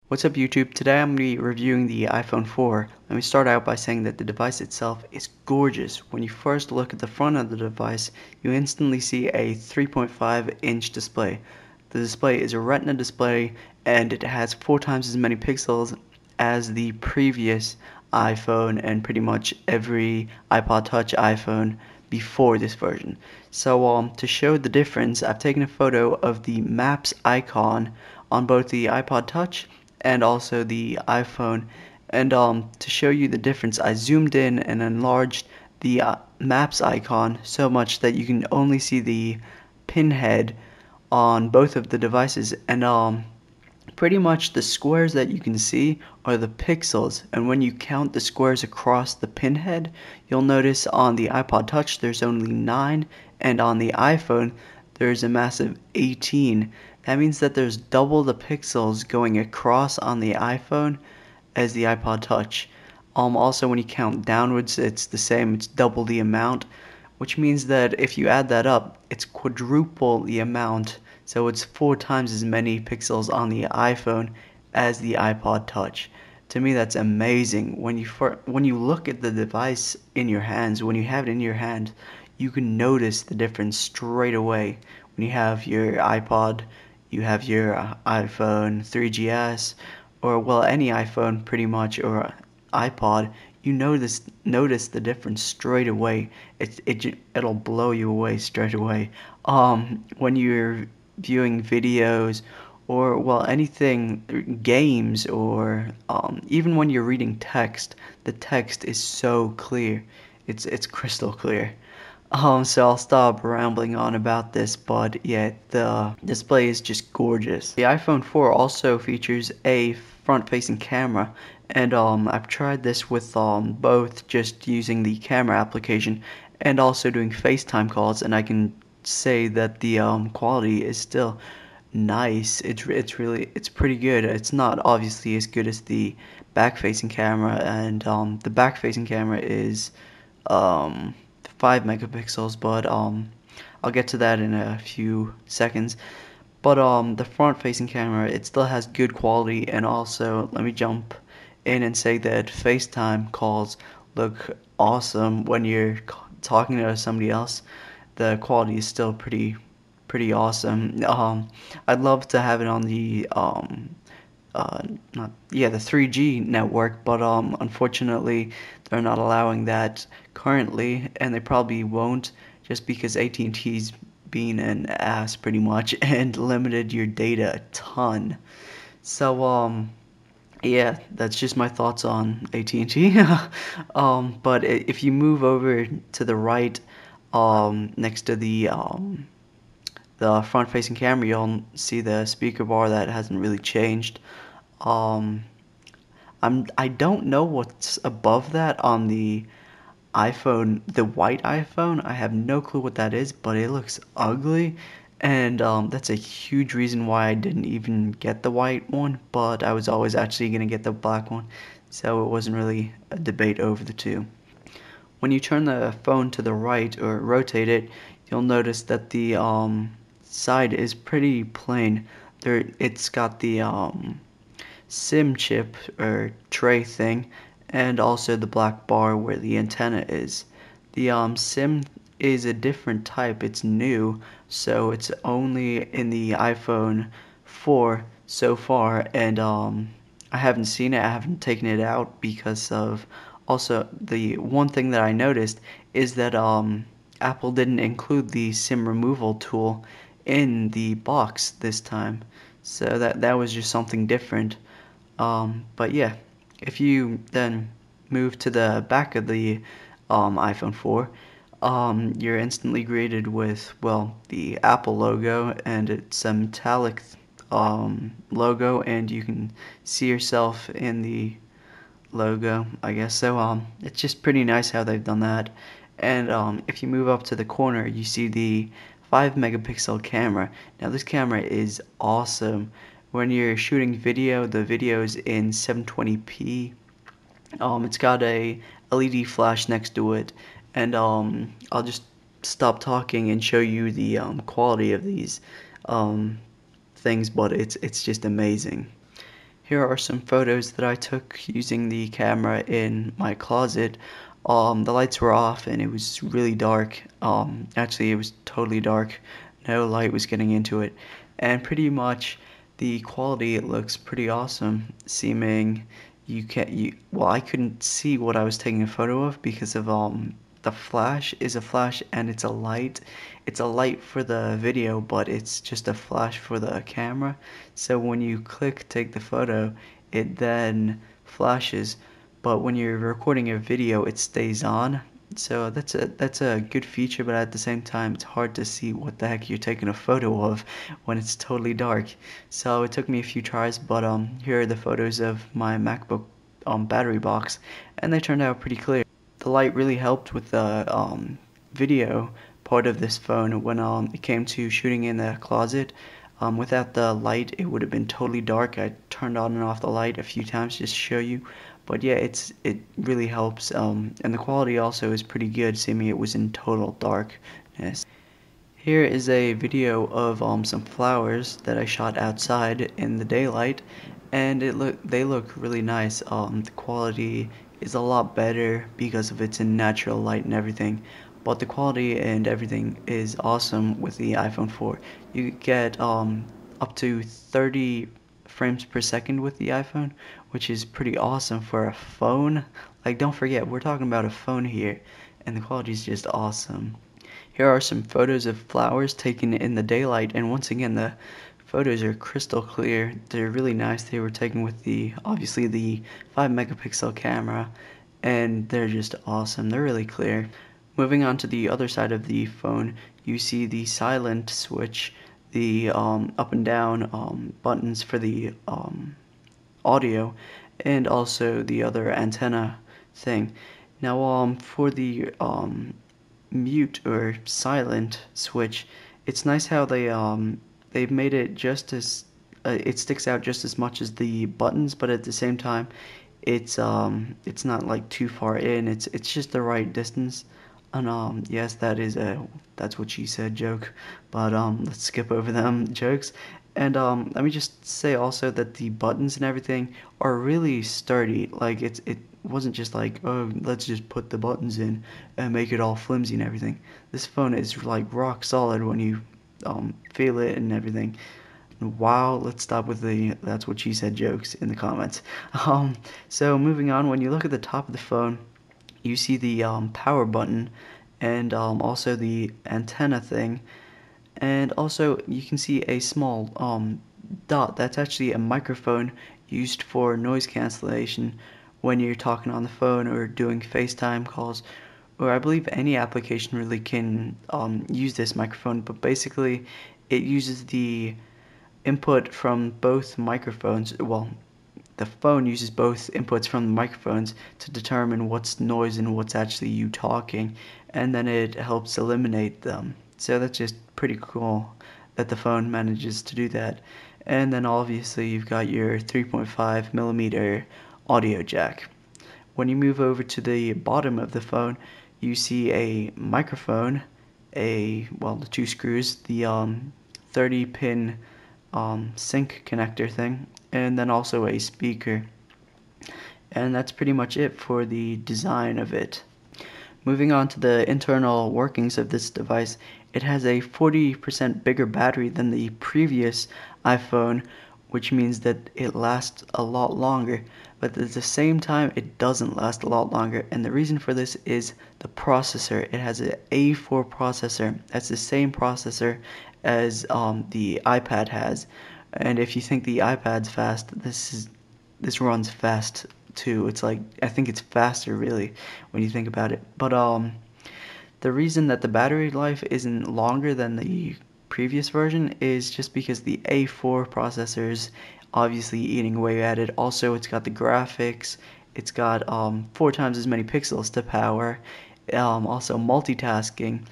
What's up YouTube? Today I'm going to be reviewing the iPhone 4. Let me start out by saying that the device itself is gorgeous. When you first look at the front of the device, you instantly see a 3.5-inch display. The display is a Retina display and it has 4 times as many pixels as the previous iPhone and pretty much every iPod Touch iPhone before this version. So to show the difference, I've taken a photo of the Maps icon on both the iPod Touch and also the iPhone. And to show you the difference, I zoomed in and enlarged the Maps icon so much that you can only see the pinhead on both of the devices. And pretty much the squares that you can see are the pixels, and when you count the squares across the pinhead, you'll notice on the iPod Touch there's only 9, and on the iPhone there's a massive 18. That means that there's double the pixels going across on the iPhone as the iPod Touch. Also when you count downwards, it's the same, it's double the amount, which means that if you add that up, it's quadruple the amount. So it's 4 times as many pixels on the iPhone as the iPod Touch. To me, that's amazing. When you look at the device in your hands, when you have it in your hand, you can notice the difference straight away. When you have your iPod, you have your iPhone 3GS, or well, any iPhone pretty much, or iPod, you notice the difference straight away. It'll blow you away straight away. When you're viewing videos or well anything, games, or even when you're reading text, the text is so clear. It's crystal clear. So I'll stop rambling on about this, but yeah, the display is just gorgeous. The iPhone 4 also features a front-facing camera, and I've tried this with both just using the camera application and also doing FaceTime calls, and I can say that the quality is still nice. It's pretty good. It's not obviously as good as the back-facing camera, and the back-facing camera is um 5 megapixels, but I'll get to that in a few seconds. But the front-facing camera, it still has good quality, and also let me jump in and say that FaceTime calls look awesome when you're talking to somebody else. The quality is still pretty awesome. I'd love to have it on the not yeah, the 3G network, but unfortunately they're not allowing that currently, and they probably won't, just because AT&T's being an ass pretty much and limited your data a ton. So yeah, that's just my thoughts on AT&T. But if you move over to the right, next to the front-facing camera, you'll see the speaker bar that hasn't really changed. Um, I don't know what's above that on the iPhone, the white iPhone. I have no clue what that is, but it looks ugly, and that's a huge reason why I didn't even get the white one. But I was always actually gonna get the black one, so it wasn't really a debate over the two. When you turn the phone to the right or rotate it, you'll notice that the side is pretty plain. It's got the SIM chip or tray thing, and also the black bar where the antenna is. The SIM is a different type. It's new, so it's only in the iPhone 4 so far, and I haven't seen it. I haven't taken it out because of also the one thing that I noticed is that Apple didn't include the SIM removal tool in the box this time, so that was just something different. But yeah, if you then move to the back of the iPhone 4, you're instantly greeted with, well, the Apple logo, and it's a metallic logo, and you can see yourself in the logo, I guess. So it's just pretty nice how they've done that. And if you move up to the corner, you see the 5 megapixel camera. Now this camera is awesome. When you're shooting video, the video is in 720p. It's got a LED flash next to it, and I'll just stop talking and show you the quality of these um, things, but it's just amazing. Here are some photos that I took using the camera in my closet. The lights were off and it was really dark. Actually, it was totally dark. No light was getting into it. And pretty much the quality, it looks pretty awesome. Seeming well, I couldn't see what I was taking a photo of because of the flash is a flash and it's a light. It's a light for the video, but it's just a flash for the camera. So when you click take the photo, it then flashes, but when you're recording a video, it stays on. So that's a good feature, but at the same time, it's hard to see what the heck you're taking a photo of when it's totally dark. So it took me a few tries, but here are the photos of my MacBook battery box, and they turned out pretty clear. The light really helped with the video part of this phone when it came to shooting in the closet. Without the light, it would have been totally dark. I turned on and off the light a few times just to show you. But yeah, it really helps. And the quality also is pretty good, seeing it was in total darkness. Here is a video of some flowers that I shot outside in the daylight, and they look really nice. The quality is a lot better because of it's in natural light and everything. But the quality and everything is awesome with the iPhone 4. You get up to 30 frames per second with the iPhone, which is pretty awesome for a phone. Like, don't forget, we're talking about a phone here, and the quality is just awesome. Here are some photos of flowers taken in the daylight, and once again, the photos are crystal clear. They're really nice. They were taken with obviously the 5 megapixel camera, and they're just awesome. They're really clear. Moving on to the other side of the phone, you see the silent switch, the up and down buttons for the audio, and also the other antenna thing. Now, for the mute or silent switch, it's nice how they've made it just as it sticks out just as much as the buttons, but at the same time, it's not like too far in. It's just the right distance. And yes, that's what she said joke, but let's skip over them jokes. And let me just say also that the buttons and everything are really sturdy. Like it wasn't just like, oh, let's just put the buttons in and make it all flimsy and everything. This phone is like rock solid when you feel it and everything. Wow, let's stop with the that's what she said jokes in the comments. So moving on, when you look at the top of the phone, you see the power button and also the antenna thing, and also you can see a small dot. That's actually a microphone used for noise cancellation when you're talking on the phone or doing FaceTime calls, or I believe any application really can use this microphone, but basically it uses the input from both microphones. Well, the phone uses both inputs from the microphones to determine what's noise and what's actually you talking, and then it helps eliminate them. So that's just pretty cool that the phone manages to do that. And then obviously you've got your 3.5 millimeter audio jack. When you move over to the bottom of the phone, you see a microphone, the two screws, the 30 pin sync connector thing, and then also a speaker. And that's pretty much it for the design of it. Moving on to the internal workings of this device, it has a 40% bigger battery than the previous iPhone, which means that it lasts a lot longer, but at the same time it doesn't last a lot longer, and the reason for this is the processor. It has an A4 processor. That's the same processor as the iPad has, and if you think the iPad's fast, this runs fast too. It's like, I think it's faster really when you think about it. But the reason that the battery life isn't longer than the previous version is just because the A4 processors obviously eating away at it. Also, it's got the graphics. It's got 4 times as many pixels to power. Also multitasking.